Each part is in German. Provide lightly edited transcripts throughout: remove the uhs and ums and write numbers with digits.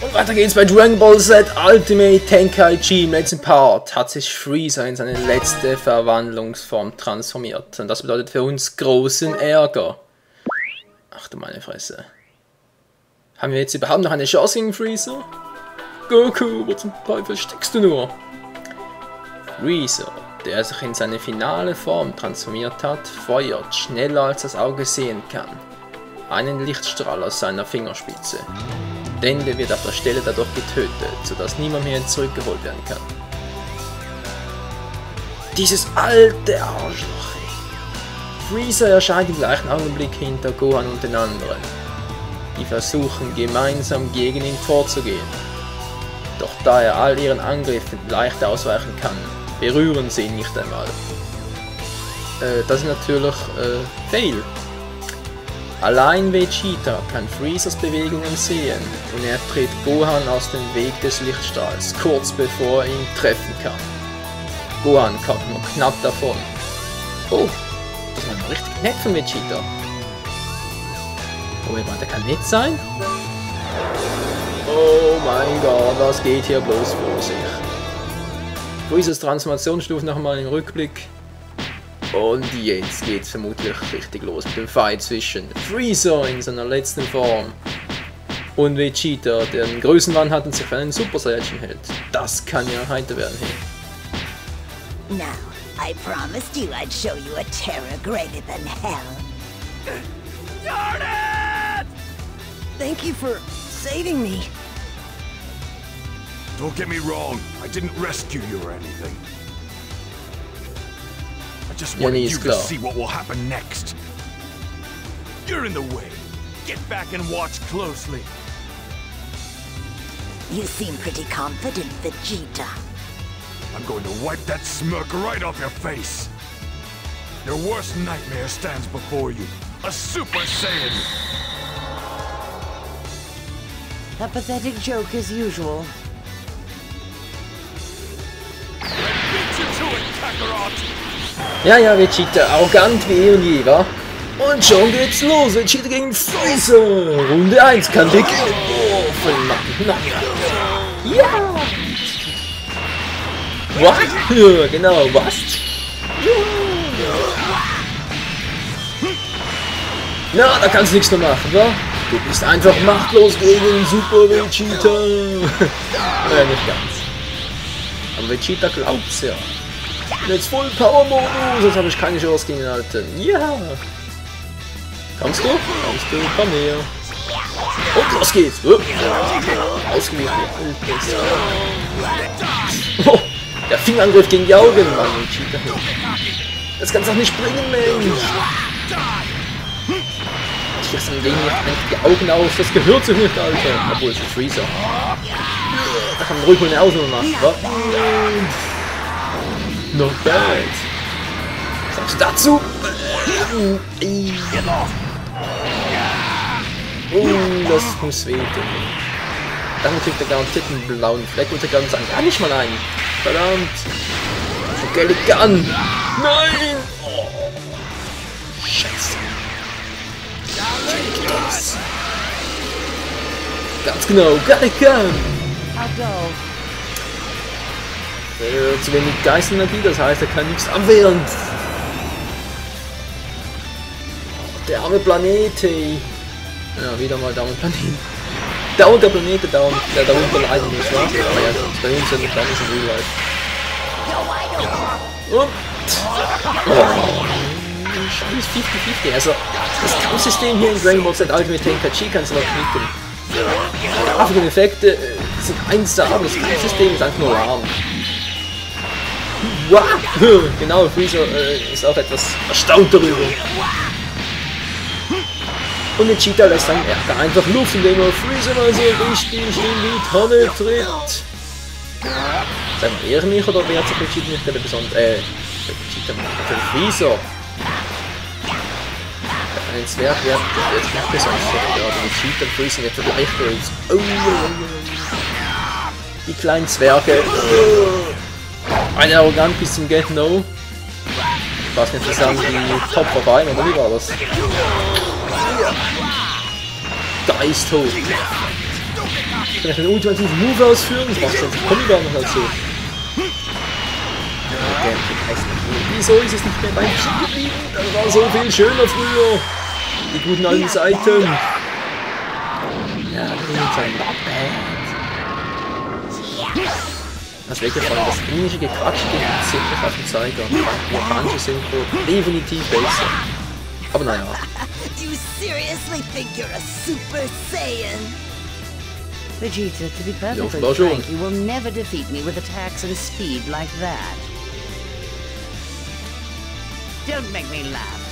Und weiter geht's bei Dragon Ball Z Ultimate Tenkaichi. Im letzten Part hat sich Freezer in seine letzte Verwandlungsform transformiert. Und das bedeutet für uns großen Ärger. Ach du meine Fresse. Haben wir jetzt überhaupt noch eine Chance gegen Freezer? Goku, wo zum Teufel steckst du nur? Freezer, der sich in seine finale Form transformiert hat, feuert schneller als das Auge sehen kann. Einen Lichtstrahl aus seiner Fingerspitze. Dende wird auf der Stelle dadurch getötet, sodass niemand mehr zurückgeholt werden kann. Dieses alte Arschloch. Freezer erscheint im gleichen Augenblick hinter Gohan und den anderen. Die versuchen gemeinsam gegen ihn vorzugehen. Doch da er all ihren Angriffen leicht ausweichen kann, berühren sie ihn nicht einmal. Das ist natürlich Fail. Allein Vegeta kann Freezers Bewegungen sehen und er tritt Gohan aus dem Weg des Lichtstrahls, kurz bevor er ihn treffen kann. Gohan kommt nur knapp davon. Oh, das war mal richtig nett von Vegeta. Moment mal, der kann nett sein? Oh mein Gott, was geht hier bloß vor sich? Freezers Transformationsstufe nochmal im Rückblick. Und jetzt geht's vermutlich richtig los mit dem Fight zwischen Freezer in seiner letzten Form und Vegeta, der einen Größenwahn hat und sich für einen Super Saiyajin hält. Das kann ja heiter werden hier. Now, I promised you I'd show you a terror greater than hell. Darn it! Thank you for saving me. Don't get me wrong, I didn't rescue you or anything. I just wanted you to see what will happen next. You're in the way. Get back and watch closely. You seem pretty confident, Vegeta. I'm going to wipe that smirk right off your face. Your worst nightmare stands before you. A Super Saiyan. A pathetic joke as usual. Ja, Vegeta, arrogant wie eh und je, wa? Und schon geht's los, Vegeta gegen Freezer. Runde 1 kann dick geworfen machen. Ja! What? Ja, genau, was? Na, da kannst du nichts mehr machen, wa? Du bist einfach machtlos gegen Super Vegeta. Naja, nicht ganz. Aber Vegeta glaubt's ja. Jetzt voll Power-Modus, sonst habe ich keine Chance gegen den Alten. Ja! Kommst du? Kommst du? Komm her. Und los geht's! Ausgewichen. Oh, der Fingerangriff gegen die Augen, Mann. Vegeta. Das kannst du doch nicht bringen, Mensch! Ich lasse dem Ding nicht die Augen aus, das gehört sich nicht, Alter. Obwohl, es ist Freezer. Da kann man ruhig mal eine Ausnahme machen, wa? Not bad. Was sagst du dazu? Das muss wehtun. Dann kriegt er garantiert einen blauen Fleck und er kann sagen, ja nicht mal einen. Verdammt. Forget Gun. Nein. Oh. Scheiße. Ganz genau, got it gun. Zu wenig Geistenenergie, das heißt, er kann nichts abwehren. Der arme Planet, ey. Ja, wieder mal der arme Planet. Der Planet, der darunter leiden muss, wa? Aber ja, bei uns sind die Planeten in Real Life. Und... Oh. Scheiß 50-50, also das Kampfsystem hier in Dragon Ball Z Ultimate Tenkaichi kannst du noch knicken. Grafik und Effekte sind 1A, aber das Kampfsystem ist einfach nur lahm. Wow! Genau, Freezer ist auch etwas erstaunt darüber. Und Vegeta lässt seinen Ärger einfach Luft, indem er Freezer mal so richtig in die Tonne tritt. Sag mal, ehre mich oder wer hat sich Vegeta nicht besonders... Vegeta macht Freezer. Ein Zwerg wird jetzt nicht besonders schlecht, aber Vegeta und Freezer nicht vergleichbar. Oh, die kleinen Zwerge. Ein arrogant bis zum Get No. Ich weiß nicht, zu sagen, die Top vorbei, oder wie war das? Geist hoch. Ich kann einen ultimativen Move ausführen, das macht sonst Kombi-Bar noch dazu. Okay, wieso ist es nicht mehr beim Ski geblieben? Das war so viel schöner früher. Die guten alten Seiten. Ja, not bad. Das weggefallen, das englische Gequatsch geht ziemlich auf den Zeiger. Die japanische Synchro definitiv besser. Aber naja. You seriously think you're a Super Saiyan? Vegeta, to be perfectly frank, you will never defeat me with attacks and speed like that. Don't make me laugh.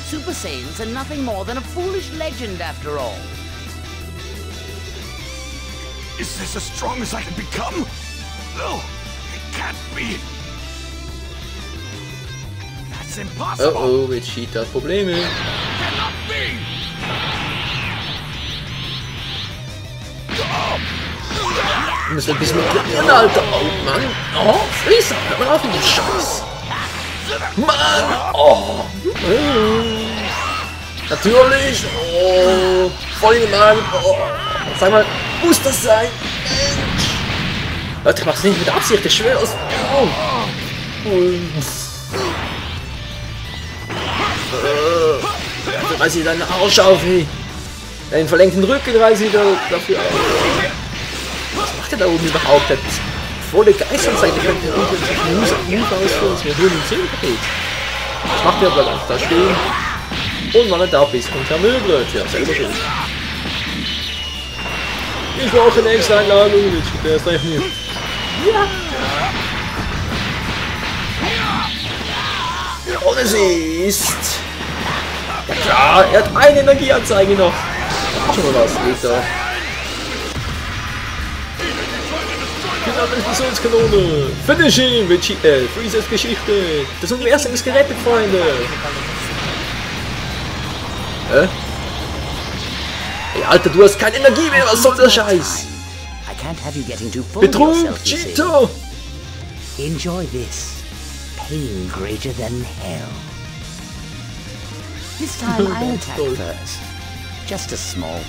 Super Saiyans are nothing more than a foolish legend after all. Is this as strong as I can become? No, it can't be. That's impossible. Oh, Vegeta hat Probleme. Cannot be. Wir müssen ein bisschen mit Alter. Oh Mann. Oh, Freezer, hör mal auf mit dem Scheiß. Mann. Oh. Natürlich. Oh. Voll in den Magen. Oh. Sag mal, muss das sein? Mensch. Leute, ich mach's nicht mit Absicht, ich schwör's. Oh. Dafür reiß ich deinen Arsch auf, ey. Den verlängten Rücken reiß ich dafür auf. Was macht der da oben überhaupt? Der volle Geisterseite könnte irgendwie Move ausführen, dass mir 110 geht. Was macht der? Bleibt einfach da stehen. Und wenn er da bist, kommt der Möbel. Ja, selber schuld. Ich brauche eine extra Einladung, der ist recht mir. Ja. Und es ist... Ja klar, er hat eine Energieanzeige noch. Schon mal was, Liter. Explosionskanone. Finishing! Freezers Geschichte. Das Universum ist gerettet, Freunde. Ey, Alter, du hast keine Energie mehr. Was soll der Scheiß? Betrug, Cheeto. Enjoy this. Pain greater than hell. This time I'll attack first. Just a small.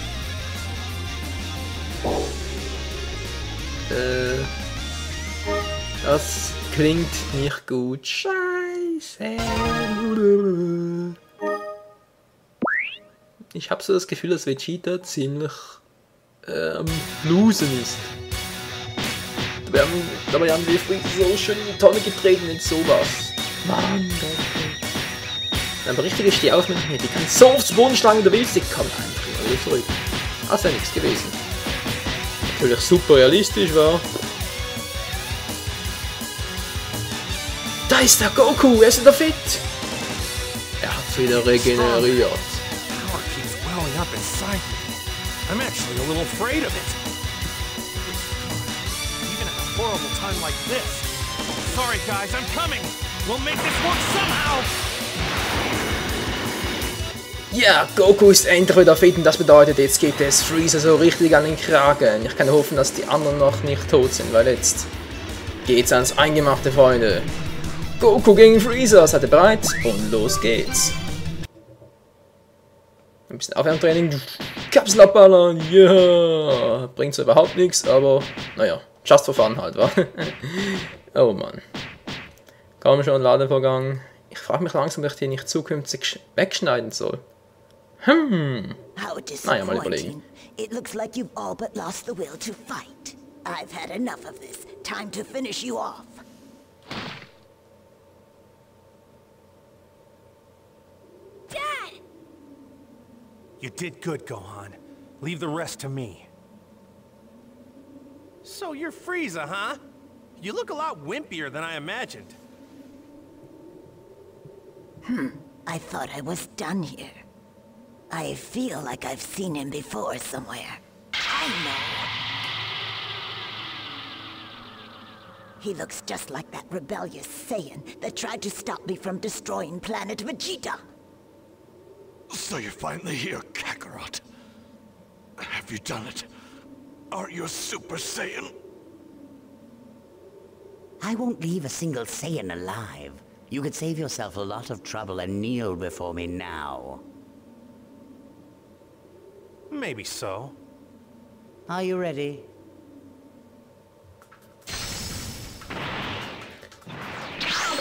Das klingt nicht gut. Scheiße. Ich habe so das Gefühl, dass Vegeta ziemlich am Losen ist. Dabei haben wir früher so schön in die Tonne getreten in sowas. Mann, aber richtige Stehaufmänner, die kann so aufs Boden schlagen, du willst, die kann einfach wieder zurück. Das wäre nichts gewesen. Natürlich super realistisch war. Da ist der Goku, er ist wieder fit. Er hat wieder regeneriert. I'm actually a little afraid of it. Even at a horrible time like this. Sorry guys, I'm coming. We'll make this work somehow. Ja, Goku ist endlich wieder fit und das bedeutet, jetzt geht es Freezer so richtig an den Kragen. Ich kann hoffen, dass die anderen noch nicht tot sind, weil jetzt geht's ans Eingemachte, Freunde. Goku gegen Freezer, seid ihr bereit? Und los geht's. Ein bisschen Aufwärmtraining. Kapsel abballern, ja! Yeah. Bringt so überhaupt nichts, aber naja, just for fun halt, wa? Oh Mann. Kaum schon Ladevorgang. Ich frage mich langsam, ob ich den nicht zukünftig wegschneiden soll. Naja, mal überlegen. It looks like you've all but lost the will to fight. I've had enough of this. Time to finish you off. Dad! You did good, Gohan. Leave the rest to me. So you're Frieza, huh? You look a lot wimpier than I imagined. I thought I was done here. I feel like I've seen him before somewhere. I know. He looks just like that rebellious Saiyan that tried to stop me from destroying planet Vegeta. So you're finally here, Kakarot. Have you done it? Are you a Super Saiyan? I won't leave a single Saiyan alive. You could save yourself a lot of trouble and kneel before me now. Maybe so. Are you ready?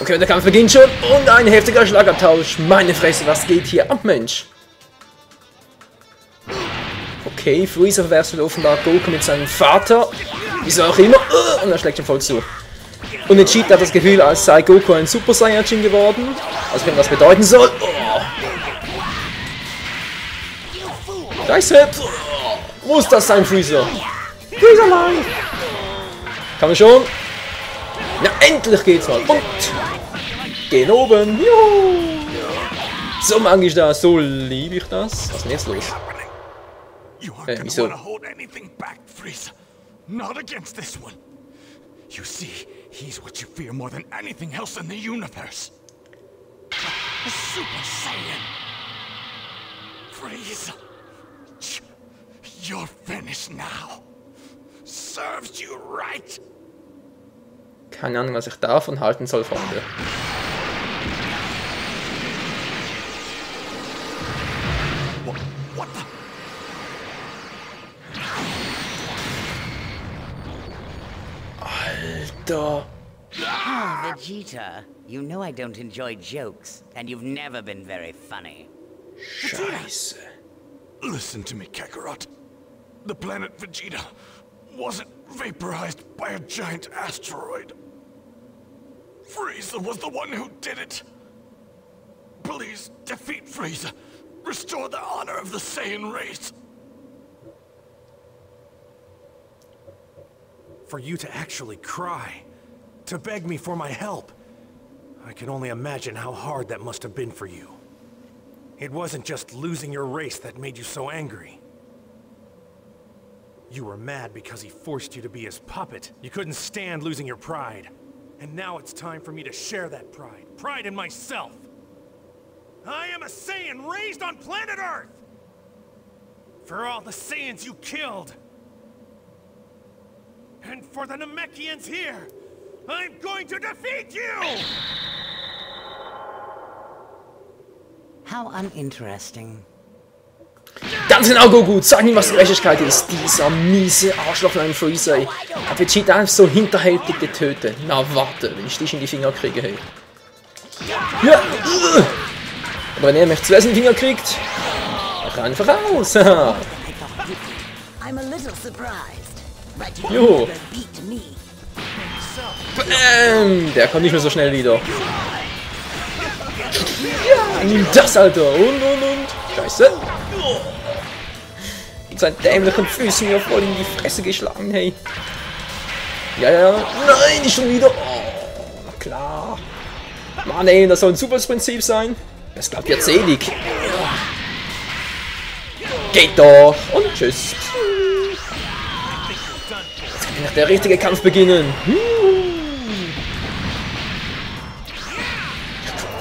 Okay, der Kampf beginnt schon und ein heftiger Schlagabtausch. Meine Fresse, was geht hier ab, Mensch? Okay, Freezer verwechselt offenbar Goku mit seinem Vater. Wieso auch immer. Und er schlägt ihm voll zu. Und Vegeta hat das Gefühl, als sei Goku ein Super Saiyajin geworden. Also wenn das bedeuten soll. Oh. Scheiße. Oh. Muss das sein, Freezer? Freezer live. Kann man schon. Na, endlich geht's mal. Und gehen oben. Juhu. So mag ich das. So liebe ich das. Was ist denn jetzt los? Wieso? Not against this one. You see, he's what you fear more than anything else in the universe. A Super Saiyan. Frieza. You're finished now. Serves you right. Keine Ahnung, was ich davon halten soll, Freunde. What the? Alter. Ah, Vegeta, you know I don't enjoy jokes, and you've never been very funny. Scheiße. Listen to me, Kakarot. The planet Vegeta wasn't vaporized by a giant asteroid. Frieza was the one who did it. Please defeat Frieza. Restore the honor of the Saiyan race. For you to actually cry, to beg me for my help. I can only imagine how hard that must have been for you. It wasn't just losing your race that made you so angry. You were mad because he forced you to be his puppet. You couldn't stand losing your pride. And now it's time for me to share that pride. Pride in myself. I am a Saiyan raised on planet Earth! For all the Saiyans you killed! And for the Namekians here, I'm going to defeat you! How uninteresting. Ganz genau, Goku, zeig ihm, was Gerechtigkeit ist. Dieser miese Arschloch von einem Freezer, ey. Hat Vegeta einfach so hinterhältig getötet. Na warte, wenn ich dich in die Finger kriege, hey. Ja. Aber wenn er mich zuerst in die Finger kriegt, mach einfach raus. Jo. Bäm, der kommt nicht mehr so schnell wieder. Ja, nimm das, Alter. Und. Scheiße. Mit seinen dämlichen Füßen mir voll in die Fresse geschlagen, hey. Ja. Nein, nicht schon wieder. Oh, na klar. Mann, ey, das soll ein Superprinzip sein. Das glaubt jetzt selig. Geht doch. Und tschüss. Jetzt kann noch der richtige Kampf beginnen.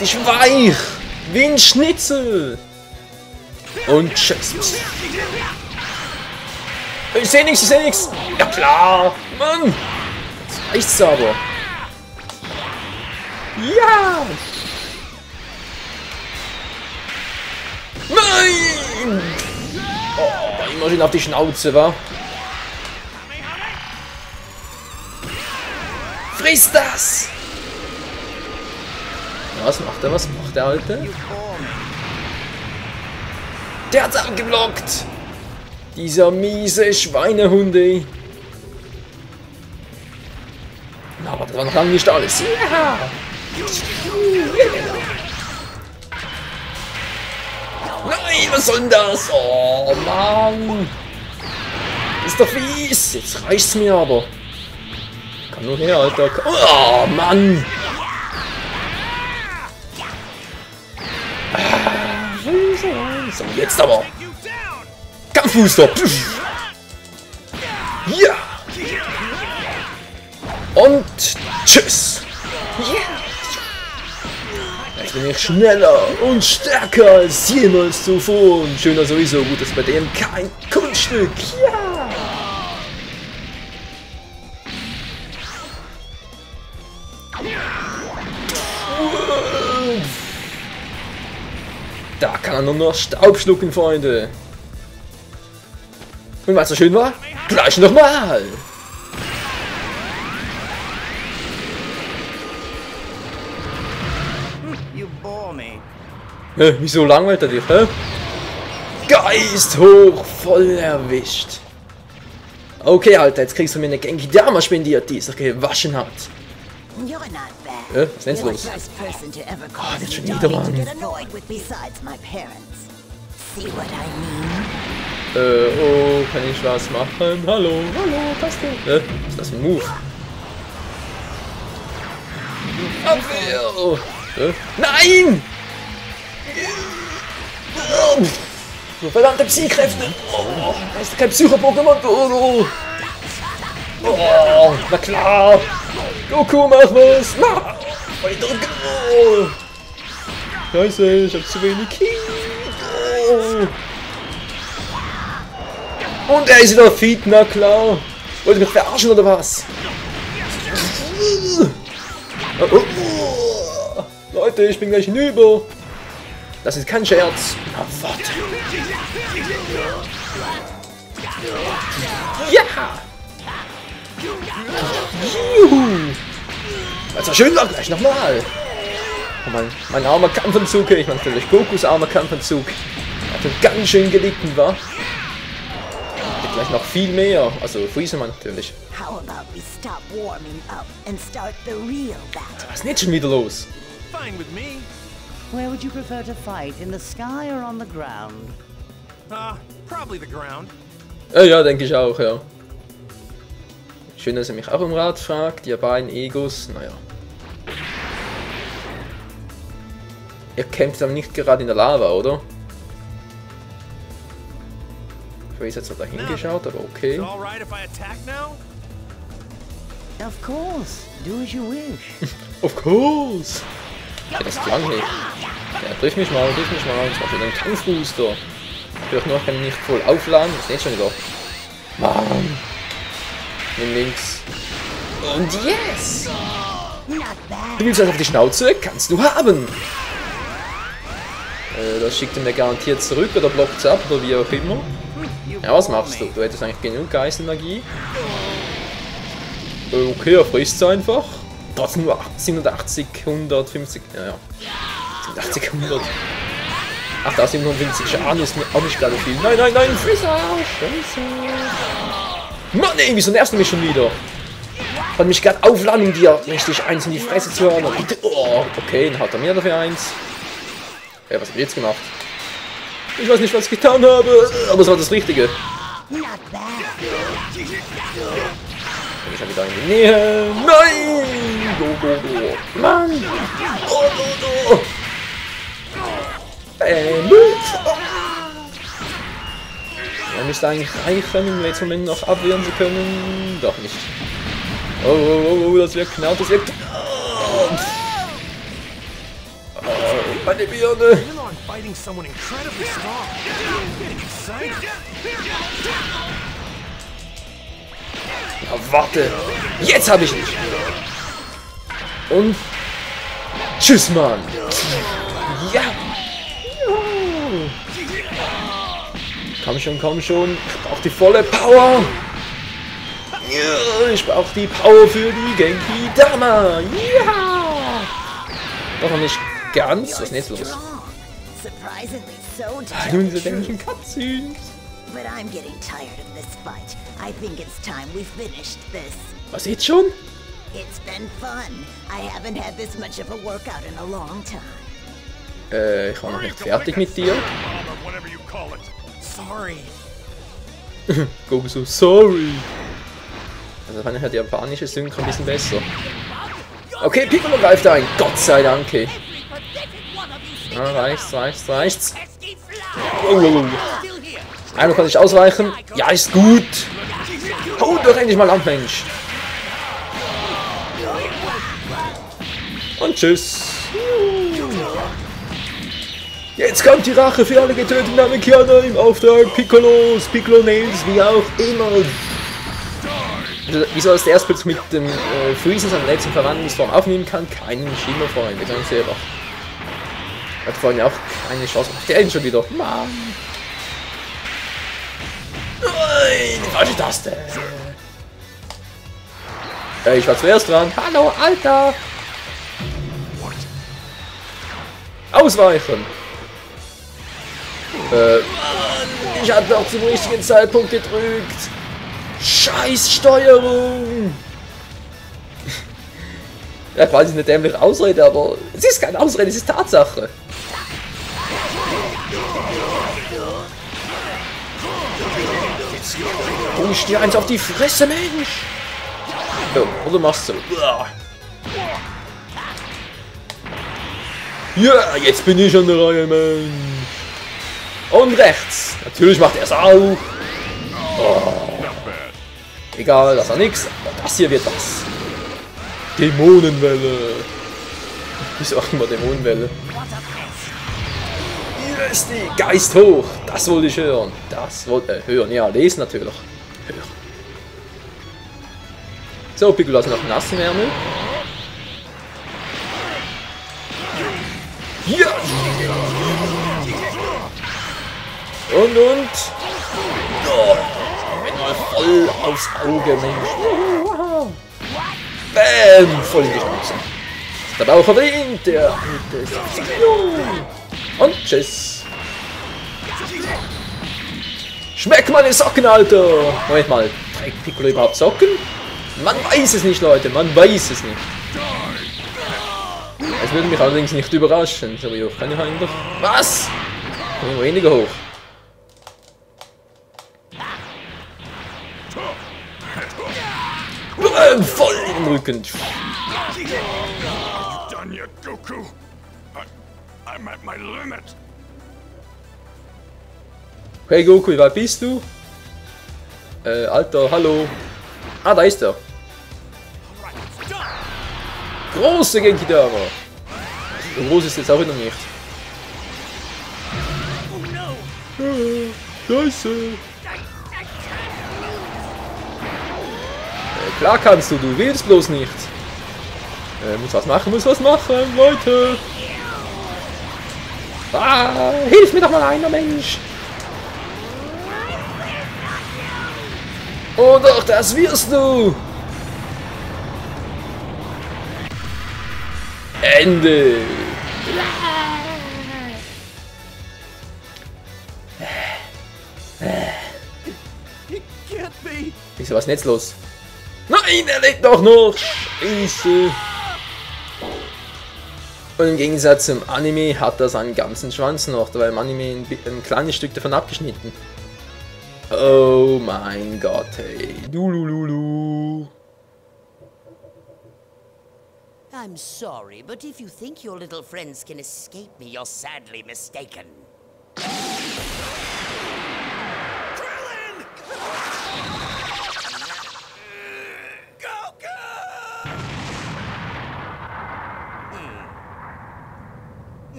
Dich weich. Wie ein Schnitzel. Und tschüss. Ich seh nichts. Ja klar. Mann. Jetzt reicht's aber. Ja. Nein. Oh, immer schön auf die Schnauze, wa? Friss das. Was macht der Alte? Der hat's abgeblockt! Dieser miese Schweinehund, ey. Na, aber das war noch lange nicht alles. Ja! Nein, was soll denn das? Oh, Mann! Das ist doch fies! Jetzt reicht's mir aber. Kann nur her, Alter. Oh, Mann! So, jetzt aber. Kampfbooster. Ja. Und tschüss. Ich bin nicht schneller und stärker als jemals zuvor. Und schöner sowieso. Gut ist bei dem kein Kunststück. Ja. Da kann er nur noch Staub schlucken, Freunde. Und was so schön war? Gleich nochmal. Hä, wieso langweilt er dich, hä? Geist hoch, voll erwischt. Okay, Alter, jetzt kriegst du mir eine Genki Dama spendiert, die sich gewaschen hat. You're not bad. Was ist denn You're los? the first person to ever Oh, cause das ist me schon wieder to Mann. get annoyed with besides my parents. See what I mean? Oh, kann ich was machen? Hallo, Taste. Was ist das für ein Move? Abwehr! Nein! So verdammte Psy-Kräfte! Oh, das ist kein Psycho-Pokémon! Oh, na klar! Goku, mach was! Na! Oh. Scheiße, ich hab zu wenig Ki. Oh. Und er ist wieder fit, na klar! Wollt ihr mich verarschen oder was? Oh. Leute, ich bin gleich hinüber! Das ist kein Scherz! Na, warte! Ja! Juhu! Das war schön, gleich nochmal! Oh mein armer Kampfanzug, ich meine natürlich Gokus armer Kampfanzug. Hat schon ganz schön gelitten, wa? Gleich noch viel mehr, also Friesemann natürlich. How about we stop warming up and start the real battle? Was ist denn jetzt schon wieder los? Fine with me. Where would you prefer to fight, in the sky or on the ground? Probably the ground. Ja, denke ich auch, ja. Schön, dass er mich auch um Rat fragt, ihr beiden Egos, naja. Ihr kämpft aber nicht gerade in der Lava, oder? Ich weiß jetzt zwar dahin geschaut, aber okay. Is it all right if I attack now? Of course. Do as you wish. Of course! Ja, das klang nicht. Ja, triff mich mal, das war schon ein Kampfbooster. Ich nur kann nicht voll aufladen, das ist nicht schon wieder. Mann! Nimm links. Und yes! Du willst was auf die Schnauze? Kannst du haben! Das schickt er mir garantiert zurück oder blockt es ab oder wie auch immer. Ja, was machst du? Du hättest eigentlich genug Geißelmagie. Okay, er frisst es einfach. Trotzdem nur 780, 150, ja. 780, 100. Ach, da 750 Schaden ist auch nicht gerade viel. Nein, Freezer! Scheiße! Mann, ey, wieso nervst du mich schon wieder? Ich wollte mich gerade aufladen, um dir richtig eins in die Fresse zu hören. Oh, okay, dann hat er mir dafür eins. Ja, was hab ich jetzt gemacht? Ich weiß nicht, was ich getan habe, aber es war das Richtige. Ich bin wieder in die Nähe. Nein! Go. Mann! Oh. Bam! Er müsste eigentlich reichen, im letzten Moment noch abwehren zu können. Doch nicht. Oh, das wird knapp, das wird knapp. Oh, meine Birne. You know I'm fighting someone incredibly strong. I'm getting excited. Ja, warte. Jetzt habe ich dich. Und tschüss, Mann. Ja. Komm schon. Ich brauche die volle Power. Ja, ich brauche die Power für die Genki Dama. Ja. Doch noch nicht ganz. Was ist denn jetzt los? Surprisingly so Nun diese dämlichen Cutscenes. But I'm getting tired of this fight. I think it's time we finished this. Was jetzt schon? It's been fun. I haven't had this much of a workout in a long time. Ich war noch nicht fertig mit dir. Whatever you call it. Sorry. Goku so, sorry. Also fand ich halt die japanische Synchro ein bisschen besser. Okay, Piccolo greift ein. Gott sei Dank. Ah, reicht's. Oh. Einmal kann ich ausweichen. Ja, ist gut. Hau doch endlich mal ab, Mensch. Und tschüss. Jetzt kommt die Rache für alle getöteten Namekianer im Auftrag Piccolos, Piccolo-Nails, wie auch immer. Also, wieso das erst plötzlich mit dem Freezer seiner letzten Verwandlungsform aufnehmen kann? Keinen Schimmerfreund, wir sagen es selber. Hat vorhin auch keine Chance. Der ihn schon wieder. Mann. Nein, die falsche Taste. Ich war zuerst dran. Hallo, Alter. Ausweichen. Mann, ich hatte auch zum richtigen Zeitpunkt gedrückt. Scheiß Steuerung. Ja, quasi eine dämliche Ausrede, aber es ist keine Ausrede, es ist Tatsache. Push dir eins auf die Fresse, Mensch! So, oder machst du so. Ja, jetzt bin ich an der Reihe, Mensch! Und rechts! Natürlich macht er es auch! Oh. Egal, das war nix, aber das hier wird was. Dämonenwelle! Wieso auch immer Dämonenwelle? Hier ist die Geist hoch! Das wollte ich hören! Das wollte hören, ja, lesen natürlich. So, Piccolo hat noch nassen Ärmel. Ja! Und. Oh, mal voll aufs Auge, Mensch. Bam! Voll in die Schnauze. Das hat er auch verdient, der. Und tschüss. Schmeck meine Socken, Alter! Moment mal, trägt Piccolo überhaupt Socken? Man weiß es nicht, Leute, man weiß es nicht. Es würde mich allerdings nicht überraschen. So wie hoch kann ich eigentlich? Was? Immer weniger hoch. Voll in den Rücken. Done yet, Goku? I'm at my limit. Hey Goku, wie weit bist du? Alter, hallo. Ah, da ist er. Große Genkidama. So groß ist jetzt auch wieder nicht. Scheiße. Klar kannst du willst bloß nicht. Muss was machen, Leute. Ah, hilf mir doch mal einer, Mensch. Oh doch, das wirst du. Ende. Wieso, was ist denn jetzt los? Nein, er lebt doch noch! Scheiße! Und im Gegensatz zum Anime hat er seinen ganzen Schwanz noch, weil im Anime ein kleines Stück davon abgeschnitten. Oh mein Gott, hey. Dulululu. I'm sorry, but if you think your little friends can escape me, you're sadly mistaken.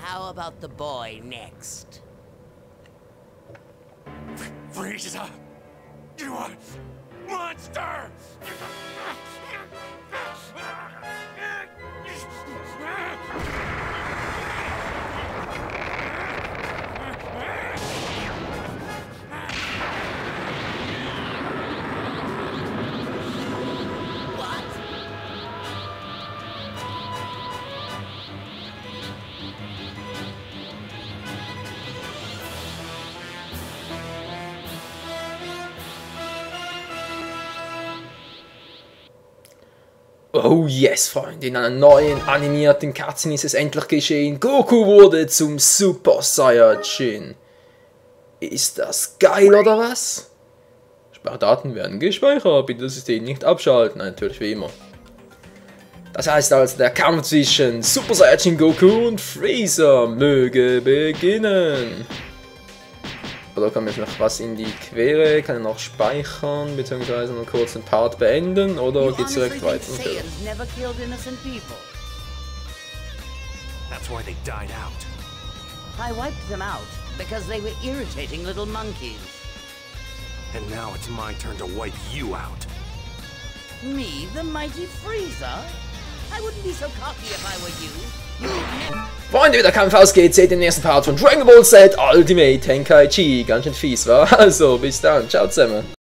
How about the boy next? Frieza! You are monster! Oh yes, Freunde, in einer neuen animierten Cutscene ist es endlich geschehen. Goku wurde zum Super Saiyajin. Ist das geil oder was? Sperrdaten werden gespeichert, bitte das System nicht abschalten. Nein, natürlich wie immer. Das heißt also, der Kampf zwischen Super Saiyajin Goku und Freezer möge beginnen. Oder kann man jetzt noch was in die Quere, kann er noch speichern, beziehungsweise einen kurzen Part beenden, oder geht's direkt weiter? That's why they died out. I wiped them out because they were irritating little monkeys. And now it's my turn to wipe you out. Me, the mighty Freezer? I wouldn't be so cocky if I were you. Freunde, wie der Kampf ausgeht, seht den ersten Part von Dragon Ball Z Ultimate Tenkaichi. Ganz schön fies, wa? Also, bis dann. Ciao zusammen.